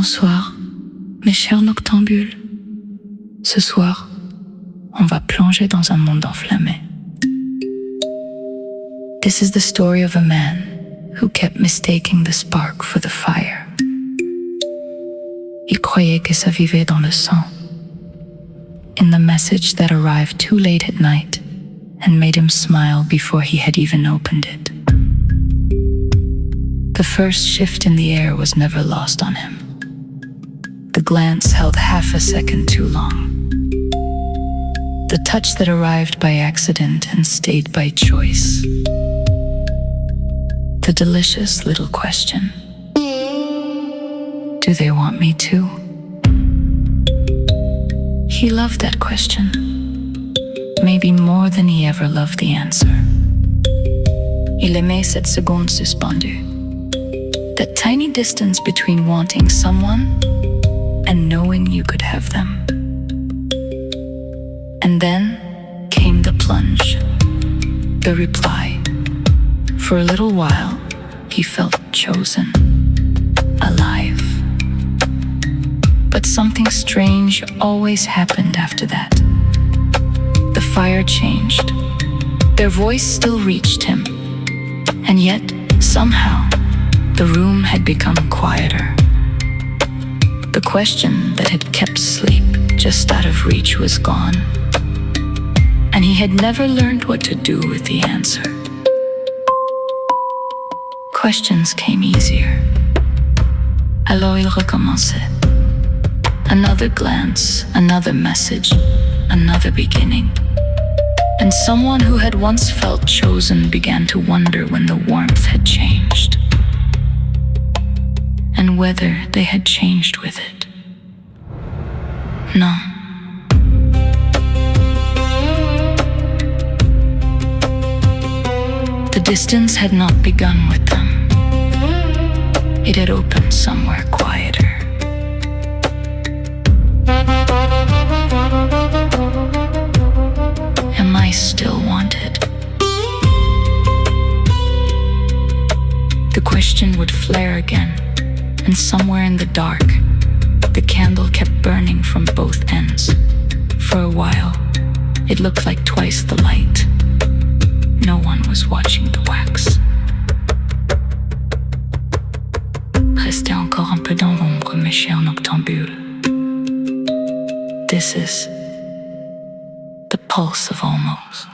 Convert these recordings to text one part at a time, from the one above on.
Bonsoir, mes chers noctambules. Ce soir, on va plonger dans un monde enflammé. This is the story of a man who kept mistaking the spark for the fire. Il croyait que ça vivait dans le sang, in the message that arrived too late at night and made him smile before he had even opened it. The first shift in the air was never lost on him. The glance held half a second too long. The touch that arrived by accident and stayed by choice. The delicious little question. Do they want me too? He loved that question, maybe more than he ever loved the answer. Il aimait cette seconde suspendue. That tiny distance between wanting someone and knowing you could have them. And then came the plunge, the reply. For a little while, he felt chosen, alive. But something strange always happened after that. The fire changed. Their voice still reached him. And yet, somehow, the room had become quieter. The question that had kept sleep just out of reach was gone. And he had never learned what to do with the answer. Questions came easier. Alors il recommençait. Another glance, another message, another beginning. And someone who had once felt chosen began to wonder when the warmth had changed. And whether they had changed with it. No. The distance had not begun with them. It had opened somewhere quieter. Am I still wanted? The question would flare again. And somewhere in the dark, the candle kept burning from both ends. For a while, it looked like twice the light. No one was watching the wax. Restez encore un peu dans l'ombre, mes chers noctambules. This is the pulse of almost.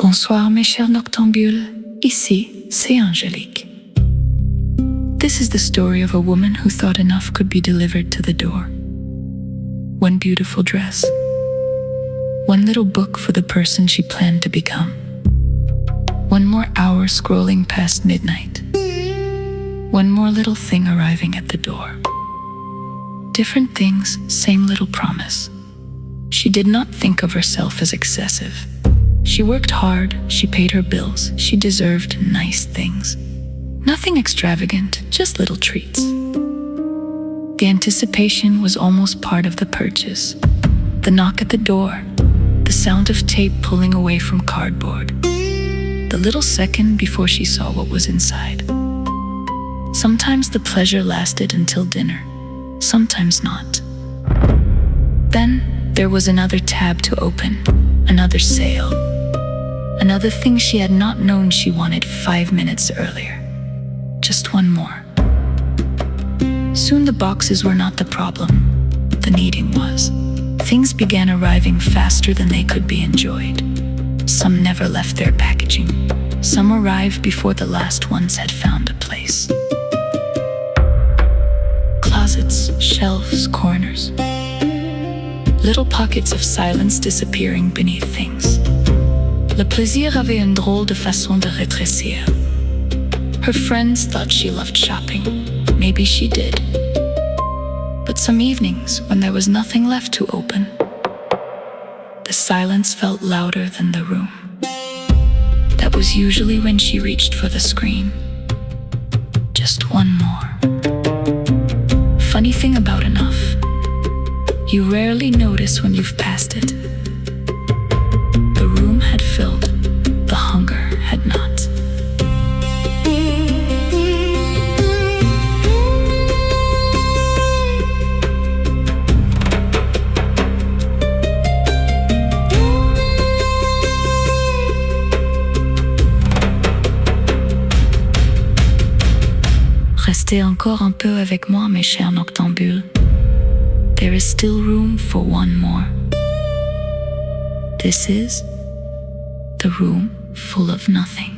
Bonsoir mes chers noctambules, ici c'est Angélique. This is the story of a woman who thought enough could be delivered to the door. One beautiful dress. One little book for the person she planned to become. One more hour scrolling past midnight. One more little thing arriving at the door. Different things, same little promise. She did not think of herself as excessive. She worked hard, she paid her bills, she deserved nice things. Nothing extravagant, just little treats. The anticipation was almost part of the purchase. The knock at the door, the sound of tape pulling away from cardboard, the little second before she saw what was inside. Sometimes the pleasure lasted until dinner, sometimes not. Then there was another tab to open, another sale. Another thing she had not known she wanted 5 minutes earlier. Just one more. Soon the boxes were not the problem. The needing was. Things began arriving faster than they could be enjoyed. Some never left their packaging. Some arrived before the last ones had found a place. Closets, shelves, corners. Little pockets of silence disappearing beneath things. Le plaisir avait une drôle de façon de rétrécir. Her friends thought she loved shopping. Maybe she did. But some evenings, when there was nothing left to open, the silence felt louder than the room. That was usually when she reached for the screen. Just one more. Funny thing about enough, you rarely notice when you've passed it. The room had filled, the hunger had not. Restez encore un peu avec moi, mes chers noctambules. There is still room for one more. This is the room full of nothing.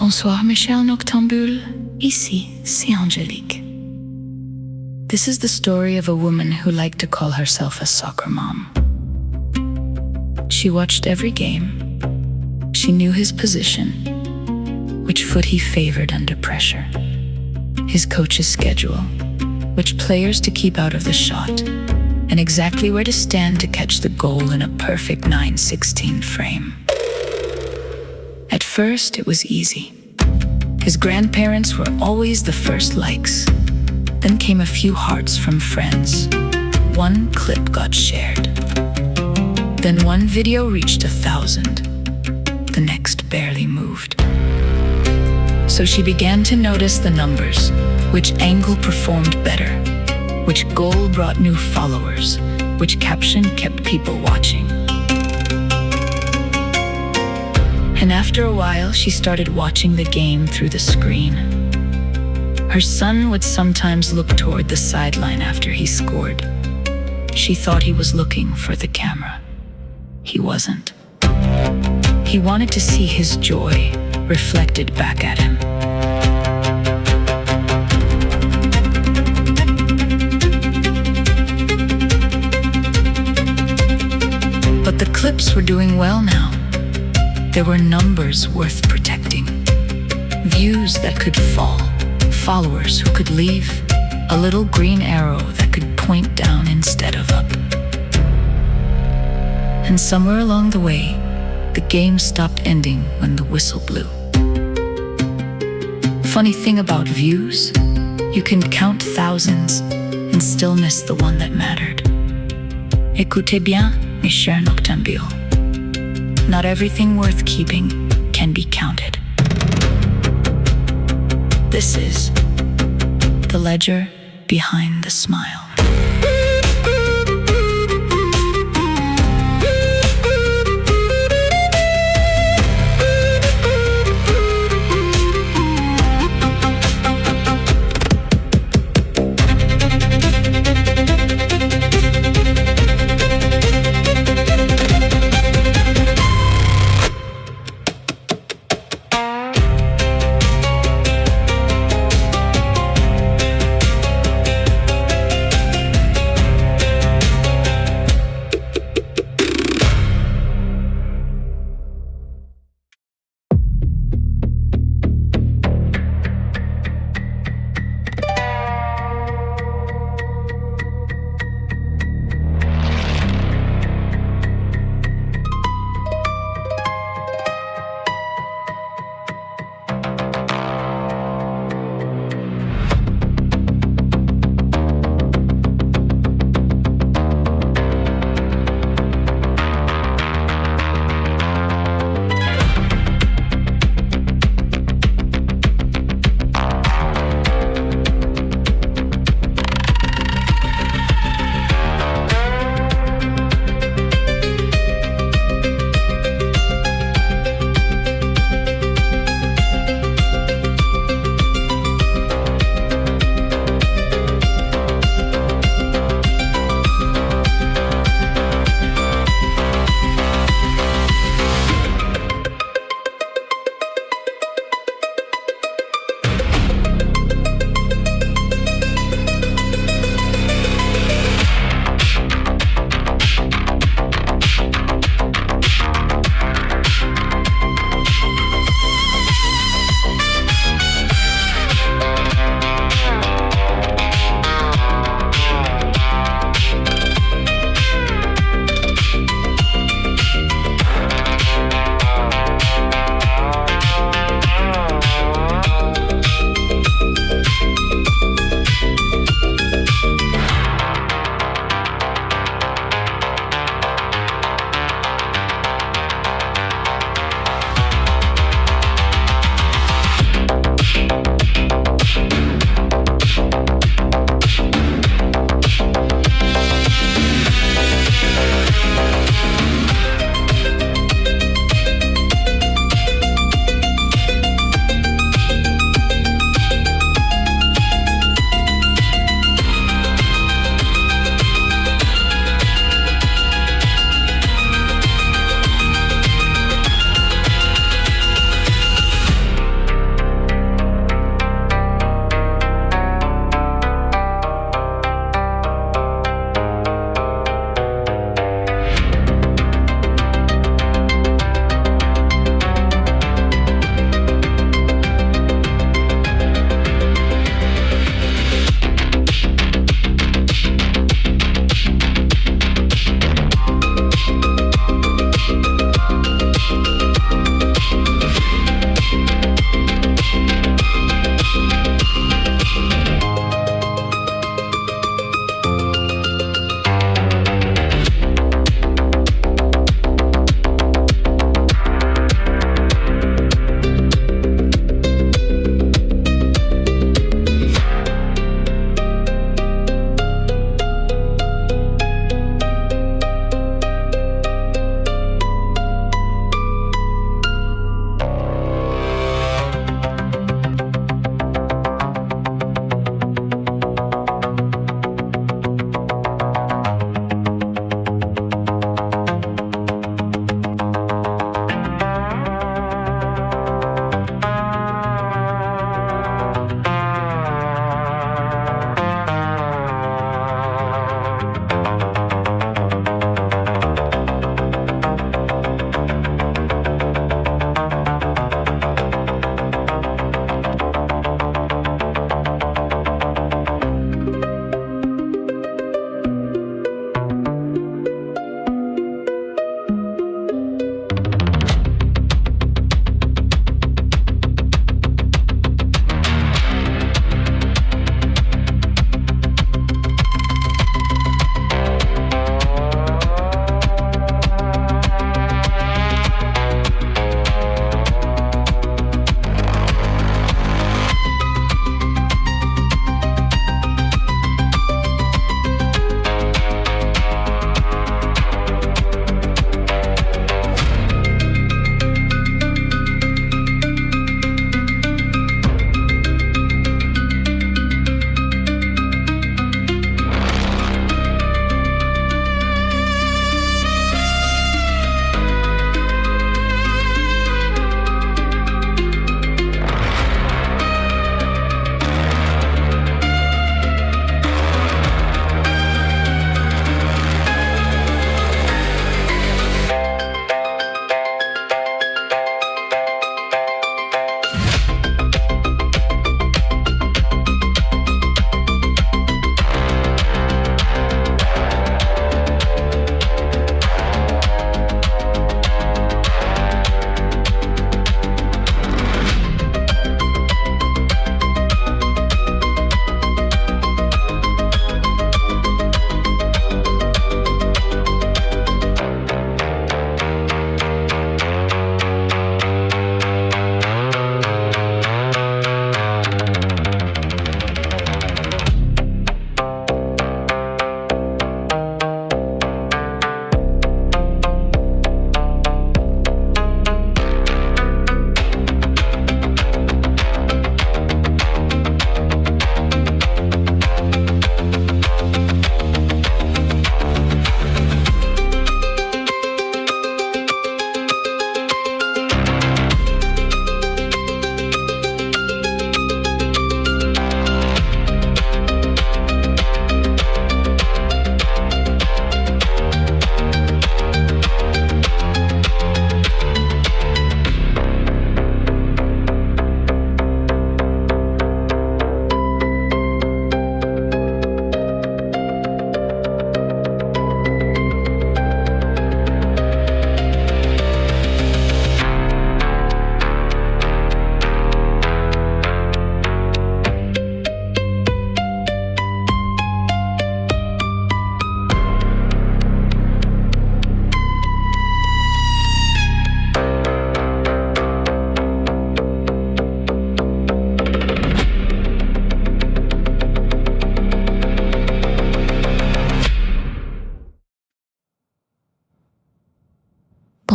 Bonsoir, mes chers noctambules. Ici, c'est Angélique. This is the story of a woman who liked to call herself a soccer mom. She watched every game. She knew his position, which foot he favored under pressure, his coach's schedule, which players to keep out of the shot, and exactly where to stand to catch the goal in a perfect 9/16 frame. At first, it was easy. His grandparents were always the first likes. Then came a few hearts from friends. One clip got shared. Then one video reached 1,000. The next barely moved. So she began to notice the numbers, which angle performed better, which goal brought new followers, which caption kept people watching. And after a while, she started watching the game through the screen. Her son would sometimes look toward the sideline after he scored. She thought he was looking for the camera. He wasn't. He wanted to see his joy reflected back at him. But the clips were doing well now. There were numbers worth protecting, views that could fall, followers who could leave, a little green arrow that could point down instead of up. And somewhere along the way, the game stopped ending when the whistle blew. Funny thing about views, you can count thousands and still miss the one that mattered. Écoutez bien, mes chers noctambules. Not everything worth keeping can be counted. This is the ledger behind the smile.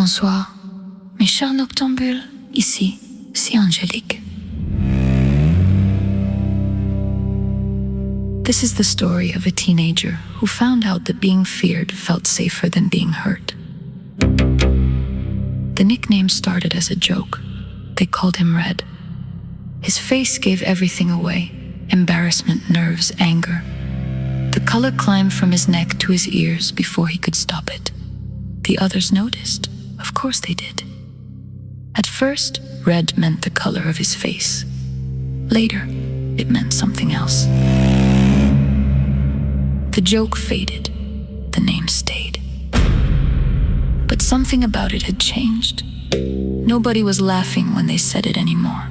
Bonsoir, mes chers noctambules, ici, c'est Angélique. This is the story of a teenager who found out that being feared felt safer than being hurt. The nickname started as a joke. They called him Red. His face gave everything away: embarrassment, nerves, anger. The color climbed from his neck to his ears before he could stop it. The others noticed. Of course they did. At first, red meant the color of his face. Later, it meant something else. The joke faded. The name stayed. But something about it had changed. Nobody was laughing when they said it anymore.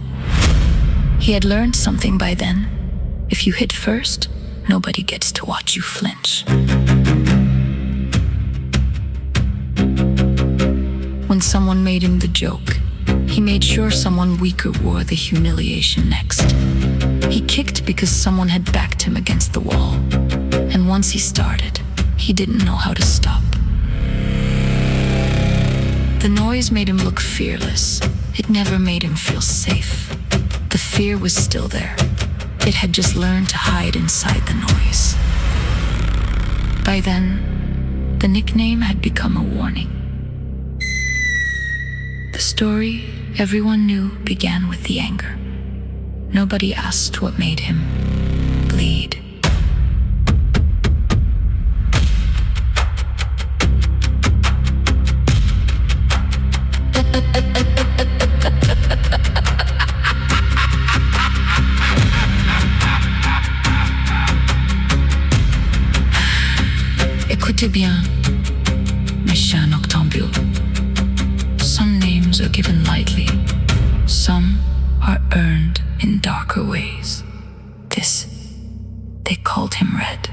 He had learned something by then. If you hit first, nobody gets to watch you flinch. When someone made him the joke, he made sure someone weaker wore the humiliation next. He kicked because someone had backed him against the wall. And once he started, he didn't know how to stop. The noise made him look fearless. It never made him feel safe. The fear was still there. It had just learned to hide inside the noise. By then, the nickname had become a warning. The story everyone knew began with the anger. Nobody asked what made him bleed. Écoutez bien, mes chers noctambules. Some names are given lightly. Some are earned in darker ways. This, they called him Red.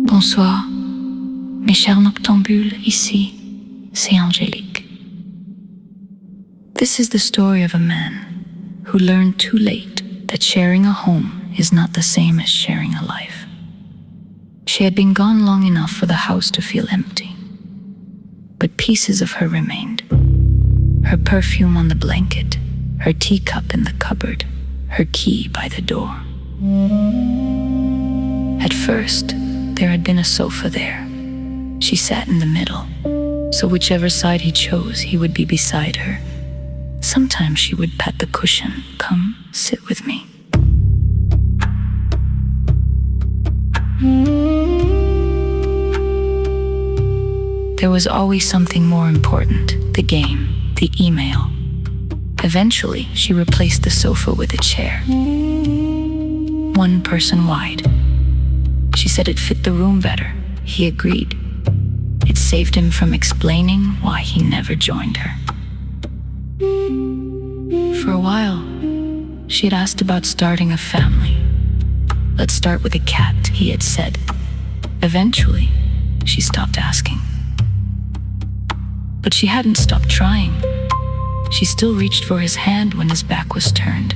Bonsoir, mes chers noctambules, ici, c'est Angélique. This is the story of a man who learned too late that sharing a home is not the same as sharing a life. She had been gone long enough for the house to feel empty, but pieces of her remained. Her perfume on the blanket, her teacup in the cupboard, her key by the door. At first, there had been a sofa there. She sat in the middle, so whichever side he chose, he would be beside her. Sometimes she would pat the cushion, "Come, sit with me." There was always something more important, the game, the email. Eventually, she replaced the sofa with a chair, 1 person wide. She said it fit the room better. He agreed. It saved him from explaining why he never joined her. For a while, she had asked about starting a family. "Let's start with a cat," he had said. Eventually, she stopped asking. But she hadn't stopped trying. She still reached for his hand when his back was turned,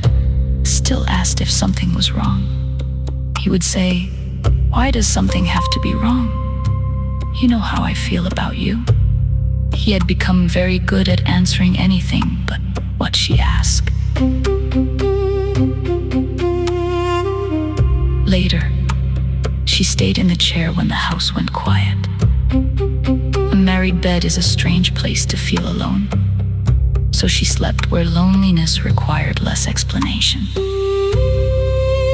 still asked if something was wrong. He would say, "Why does something have to be wrong? You know how I feel about you." He had become very good at answering anything but what she asked. Later, she stayed in the chair when the house went quiet. A married bed is a strange place to feel alone, so she slept where loneliness required less explanation.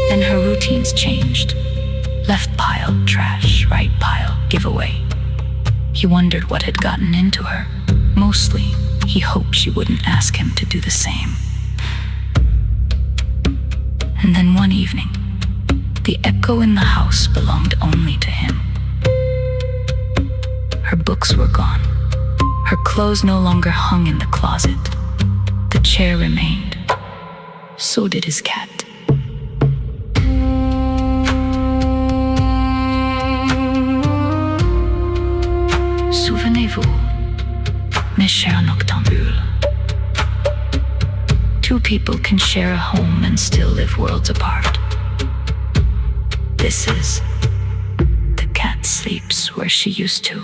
Then her routines changed. Left pile, trash, right pile, giveaway. He wondered what had gotten into her. Mostly, he hoped she wouldn't ask him to do the same. And then one evening, the echo in the house belonged only to him. Her books were gone. Her clothes no longer hung in the closet. The chair remained. So did his cat. Souvenez-vous, mes chers noctambules. 2 people can share a home and still live worlds apart. This is the cat sleeps where she used to.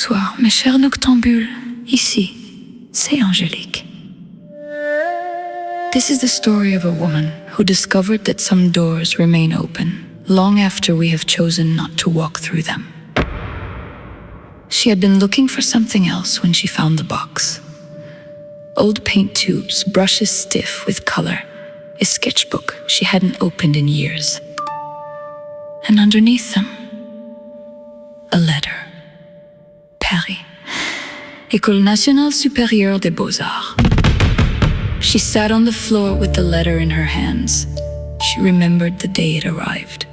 Bonsoir, mes chers noctambules. Ici, c'est Angélique. This is the story of a woman who discovered that some doors remain open long after we have chosen not to walk through them. She had been looking for something else when she found the box. Old paint tubes, brushes stiff with color, a sketchbook she hadn't opened in years. And underneath them, a letter. Paris, École nationale supérieure des beaux-arts. She sat on the floor with the letter in her hands. She remembered the day it arrived.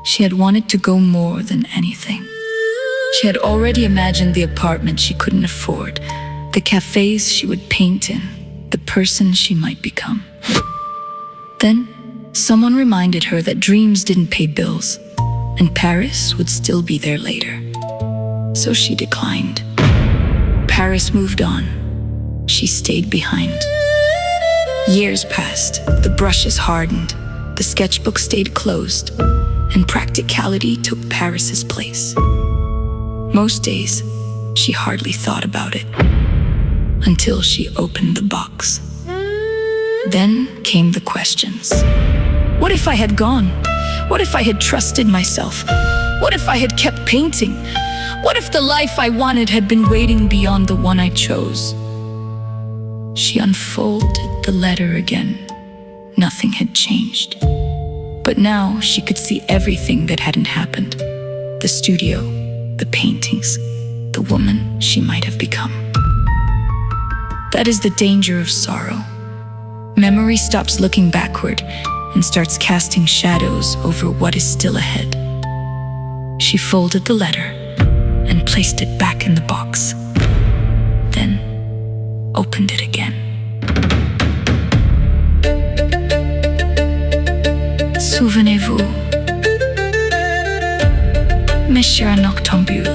She had wanted to go more than anything. She had already imagined the apartment she couldn't afford, the cafes she would paint in, the person she might become. Then, someone reminded her that dreams didn't pay bills, and Paris would still be there later. So she declined. Paris moved on. She stayed behind. Years passed, the brushes hardened, the sketchbook stayed closed, and practicality took Paris's place. Most days, she hardly thought about it, until she opened the box. Then came the questions. What if I had gone? What if I had trusted myself? What if I had kept painting? What if the life I wanted had been waiting beyond the one I chose? She unfolded the letter again. Nothing had changed. But now she could see everything that hadn't happened. The studio, the paintings, the woman she might have become. That is the danger of sorrow. Memory stops looking backward and starts casting shadows over what is still ahead. She folded the letter and placed it back in the box. Then opened it again. Souvenez-vous, mes chers noctambules.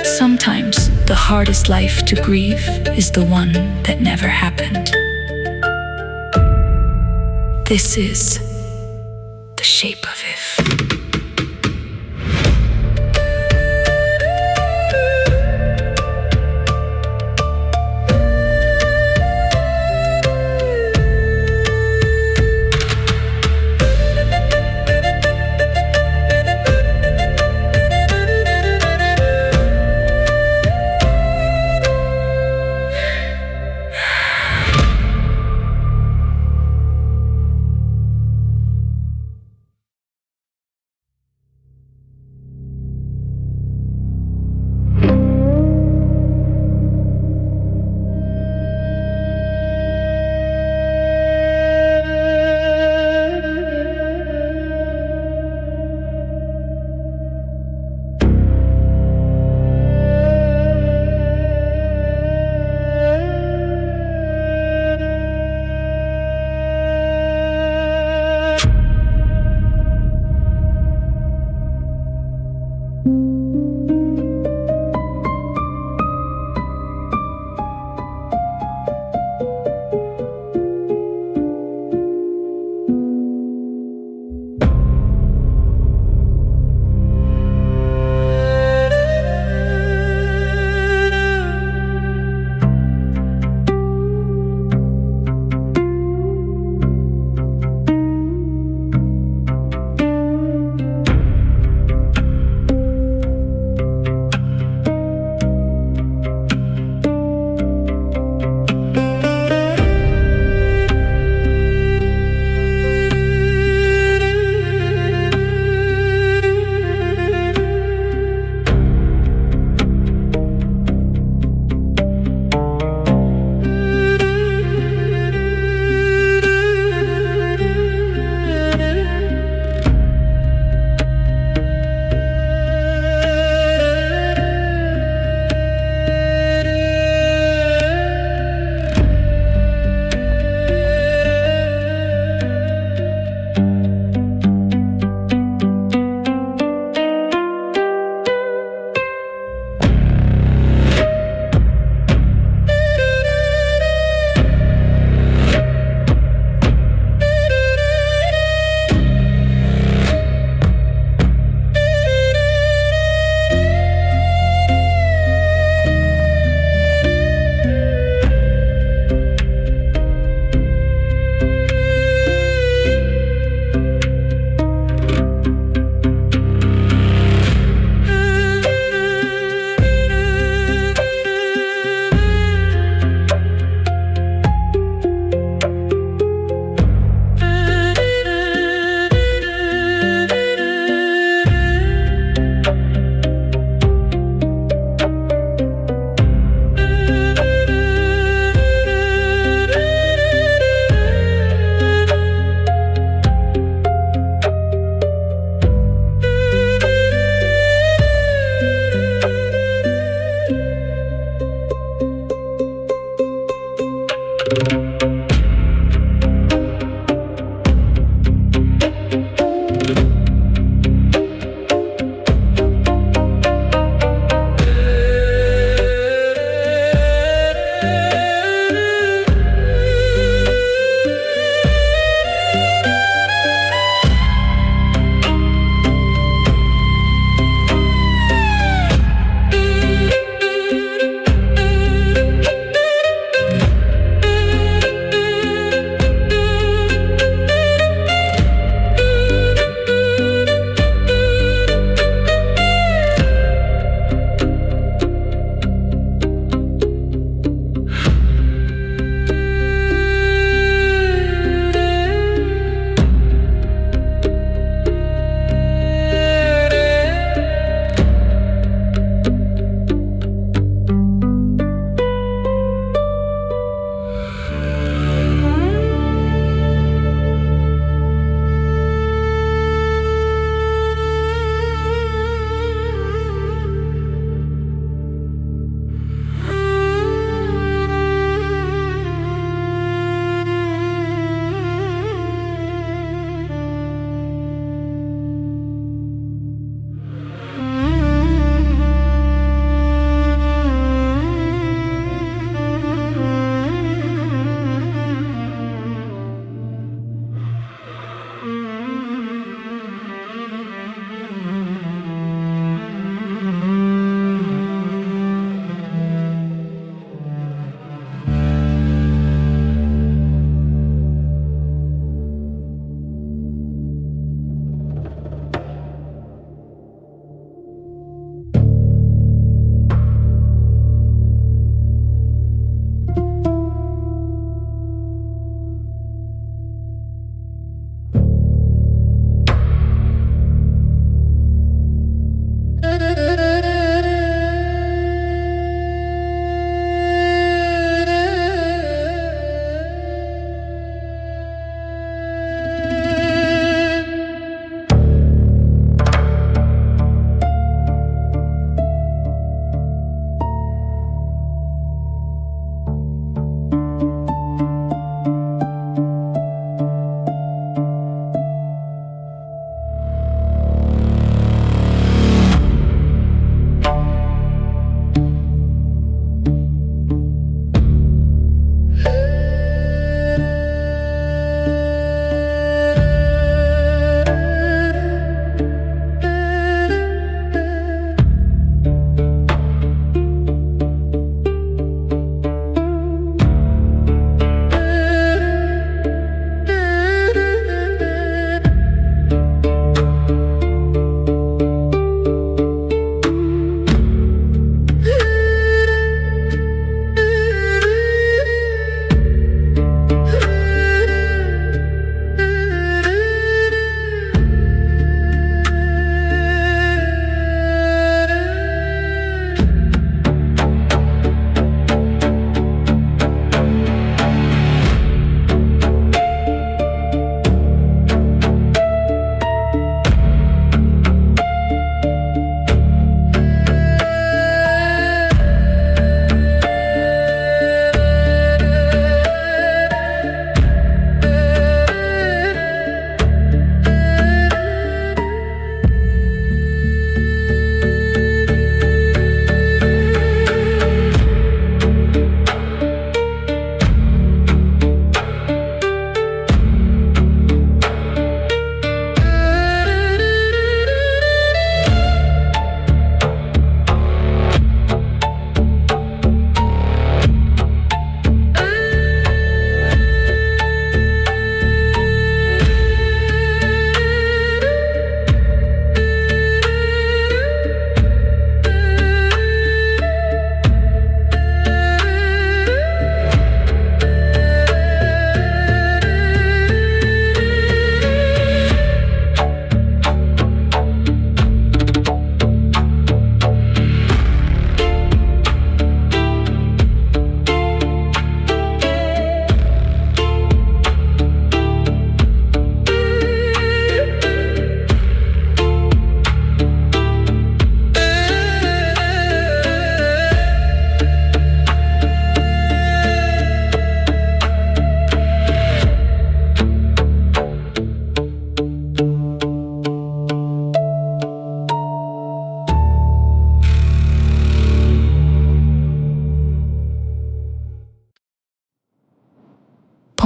Sometimes the hardest life to grieve is the one that never happened. This is the shape of if.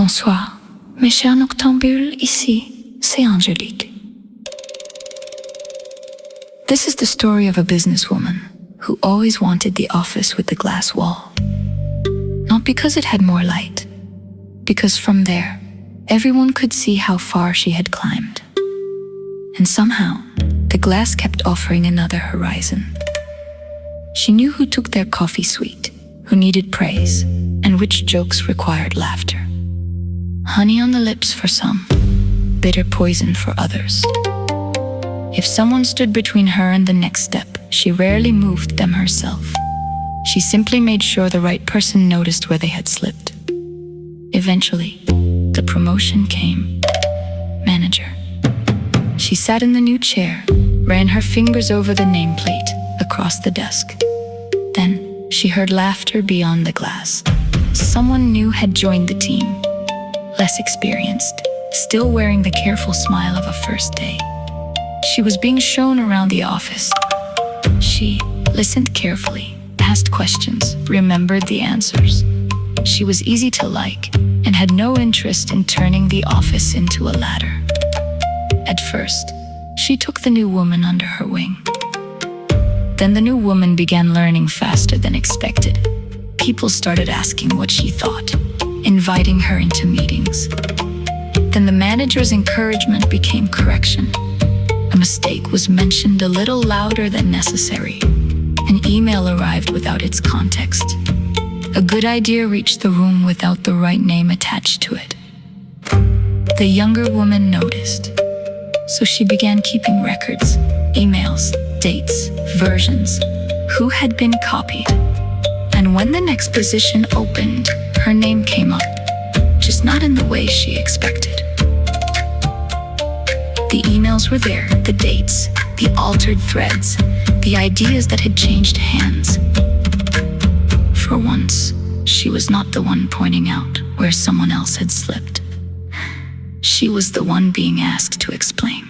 Bonsoir, mes chers noctambules, ici, c'est Angélique. This is the story of a businesswoman who always wanted the office with the glass wall. Not because it had more light, because from there, everyone could see how far she had climbed. And somehow, the glass kept offering another horizon. She knew who took their coffee sweet, who needed praise, and which jokes required laughter. Honey on the lips for some, bitter poison for others. If someone stood between her and the next step, she rarely moved them herself. She simply made sure the right person noticed where they had slipped. Eventually, the promotion came. Manager. She sat in the new chair, ran her fingers over the nameplate across the desk. Then, she heard laughter beyond the glass. Someone new had joined the team, less experienced, still wearing the careful smile of a first day. She was being shown around the office. She listened carefully, asked questions, remembered the answers. She was easy to like and had no interest in turning the office into a ladder. At first, she took the new woman under her wing. Then the new woman began learning faster than expected. People started asking what she thought, inviting her into meetings. Then the manager's encouragement became correction. A mistake was mentioned a little louder than necessary. An email arrived without its context. A good idea reached the room without the right name attached to it. The younger woman noticed. So she began keeping records, emails, dates, versions, who had been copied. And when the next position opened, her name came up, just not in the way she expected. The emails were there, the dates, the altered threads, the ideas that had changed hands. For once, she was not the one pointing out where someone else had slipped. She was the one being asked to explain.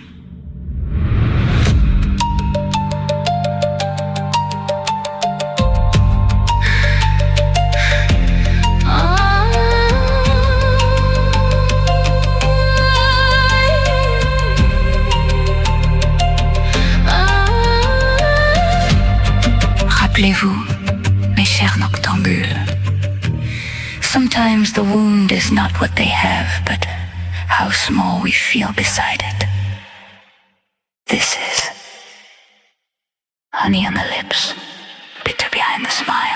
Rappelez-vous, mes chers noctambules, sometimes the wound is not what they have, but how small we feel beside it. This is honey on the lips, bitter behind the smile.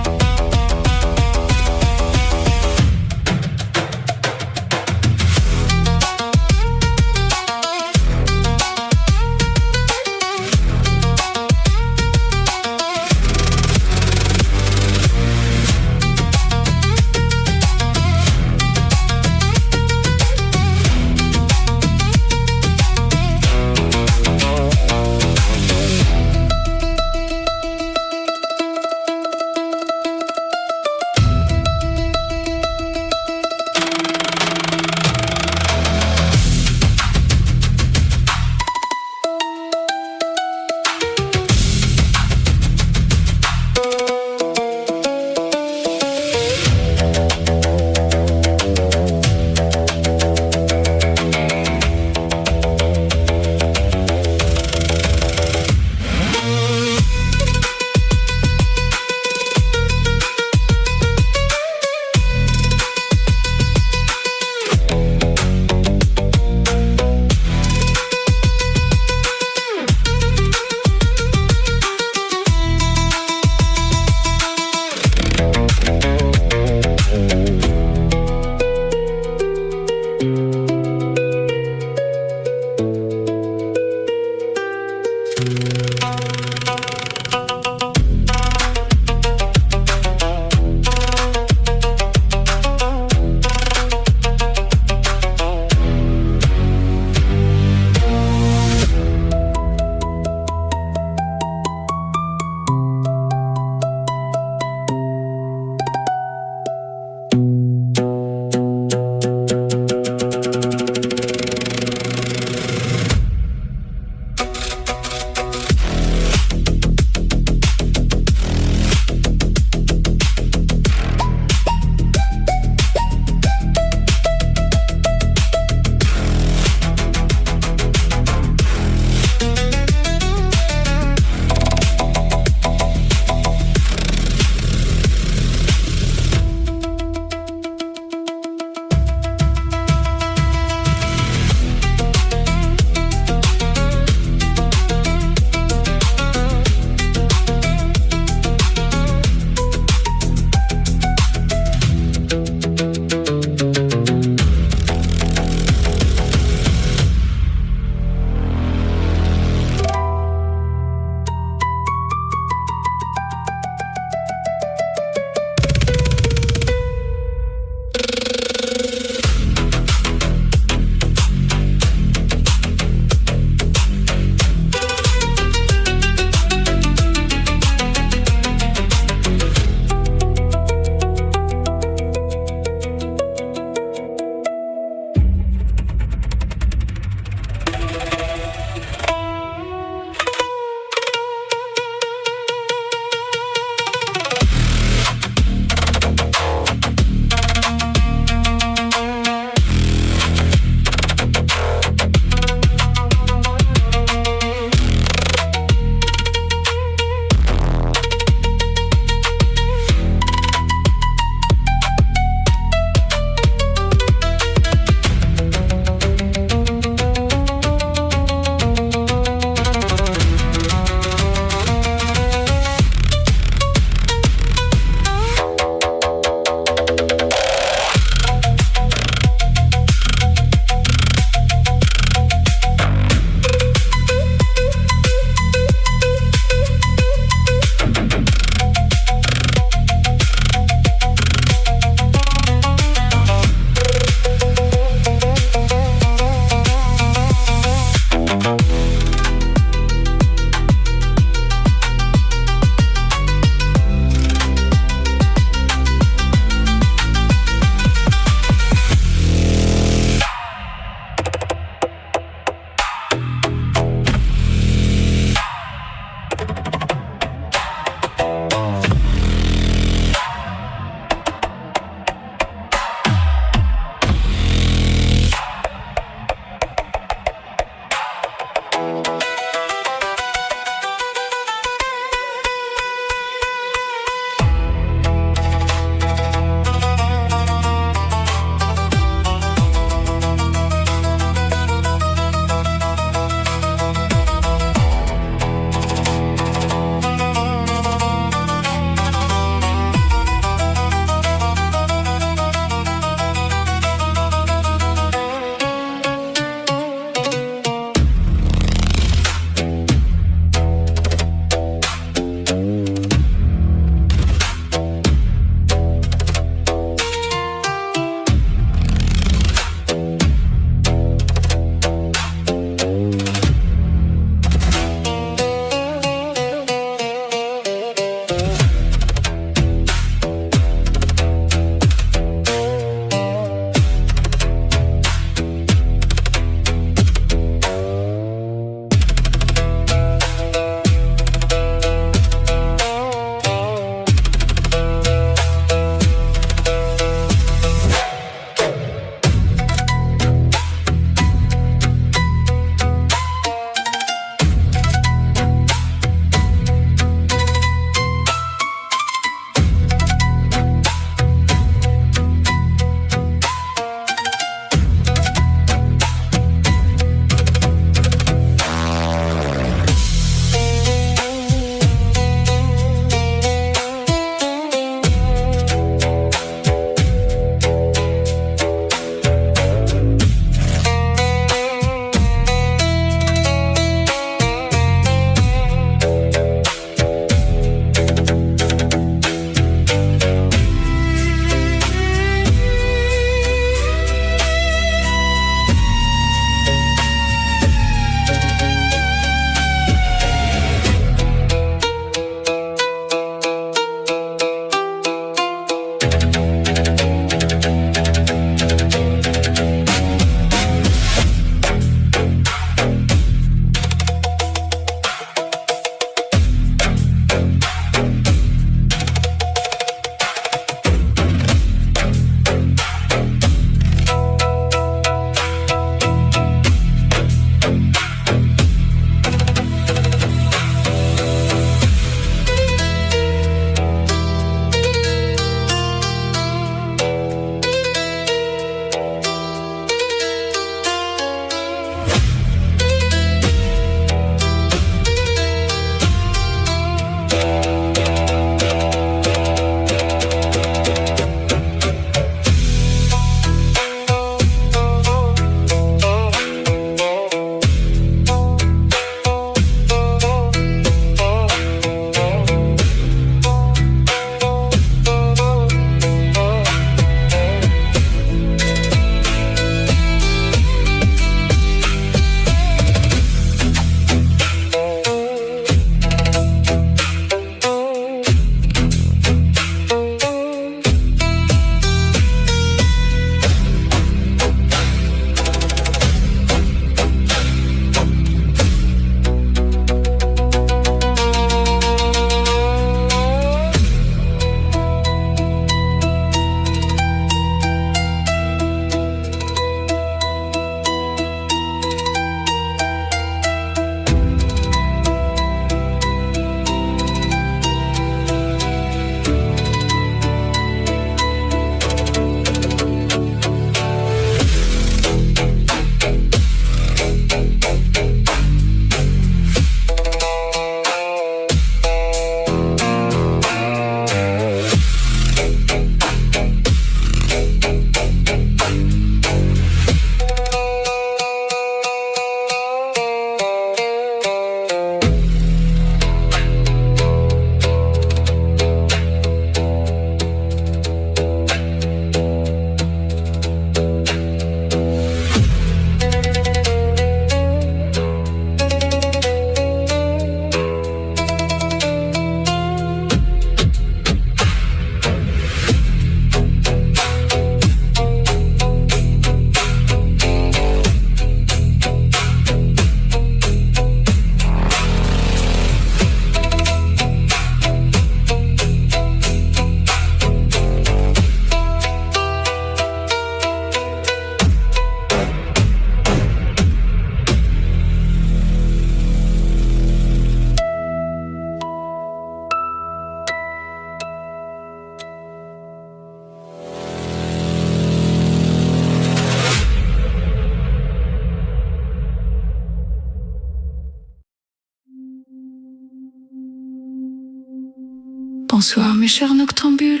Bonsoir mes chers noctambules,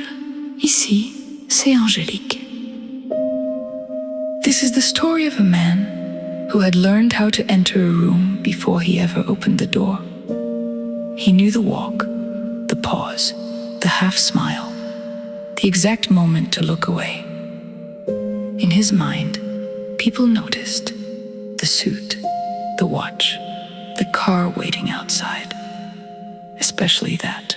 ici c'est Angélique. This is the story of a man who had learned how to enter a room before he ever opened the door. He knew the walk, the pause, the half smile, the exact moment to look away. In his mind, people noticed the suit, the watch, the car waiting outside, especially that.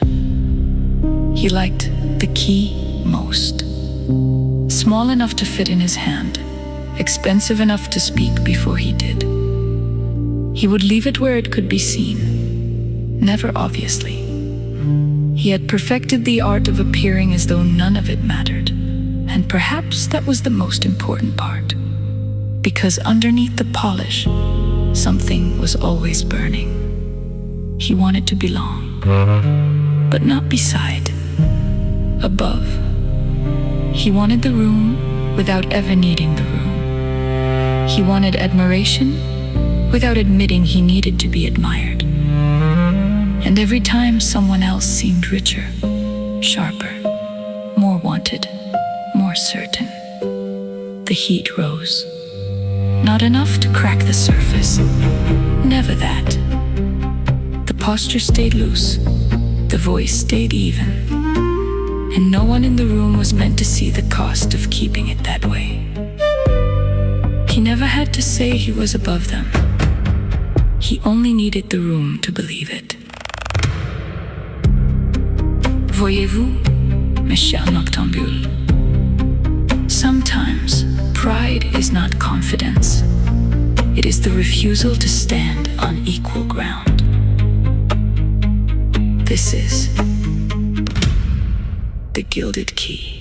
He liked the key most. Small enough to fit in his hand, expensive enough to speak before he did. He would leave it where it could be seen, never obviously. He had perfected the art of appearing as though none of it mattered, and perhaps that was the most important part, because underneath the polish, something was always burning. He wanted to belong, but not beside, above. He wanted the room without ever needing the room. He wanted admiration without admitting he needed to be admired. And every time someone else seemed richer, sharper, more wanted, more certain, the heat rose. Not enough to crack the surface, never that. The posture stayed loose, the voice stayed even, and no one in the room was meant to see the cost of keeping it that way. He never had to say he was above them. He only needed the room to believe it. Voyez-vous, mes chers noctambules? Sometimes pride is not confidence. It is the refusal to stand on equal ground. This is the Gilded Key.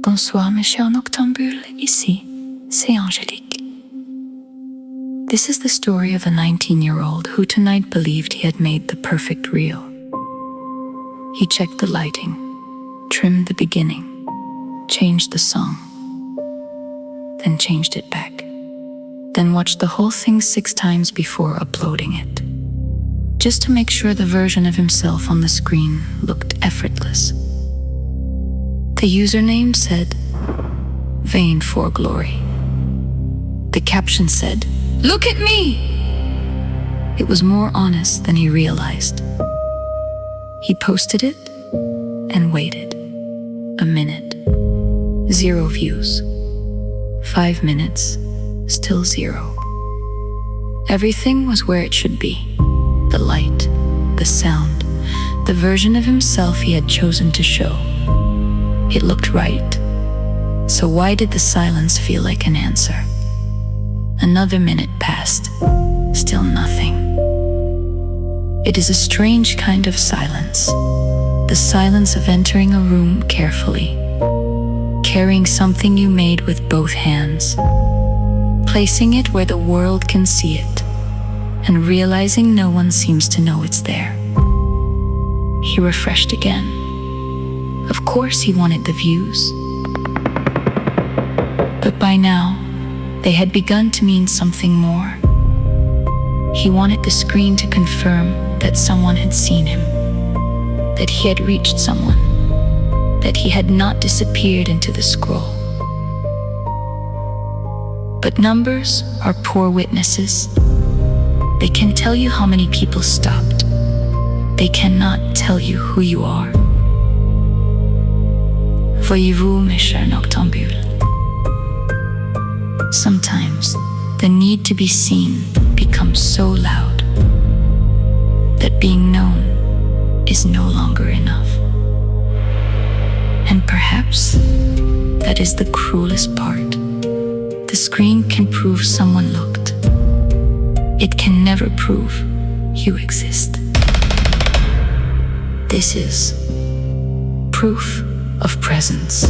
Bonsoir, mes chers noctambules. Ici, c'est Angélique. This is the story of a 19-year-old who tonight believed he had made the perfect reel. He checked the lighting, trimmed the beginning, changed the song, then changed it back. Then watched the whole thing 6 times before uploading it, just to make sure the version of himself on the screen looked effortless. The username said, "Vain for glory." The caption said, "Look at me!" It was more honest than he realized. He posted it and waited. A minute, 0 views. 5 minutes, still 0. Everything was where it should be. The light, the sound, the version of himself he had chosen to show. It looked right. So why did the silence feel like an answer? Another minute passed, still nothing. It is a strange kind of silence. The silence of entering a room carefully, carrying something you made with both hands, placing it where the world can see it, and realizing no one seems to know it's there. He refreshed again. Of course he wanted the views. But by now, they had begun to mean something more. He wanted the screen to confirm that someone had seen him, that he had reached someone, that he had not disappeared into the scroll. But numbers are poor witnesses. They can tell you how many people stopped. They cannot tell you who you are. Voyez-vous, mes chers noctambules? Sometimes the need to be seen becomes so loud that being known is no longer enough. And perhaps that is the cruelest part. The screen can prove someone looked. It can never prove you exist. This is proof of presence.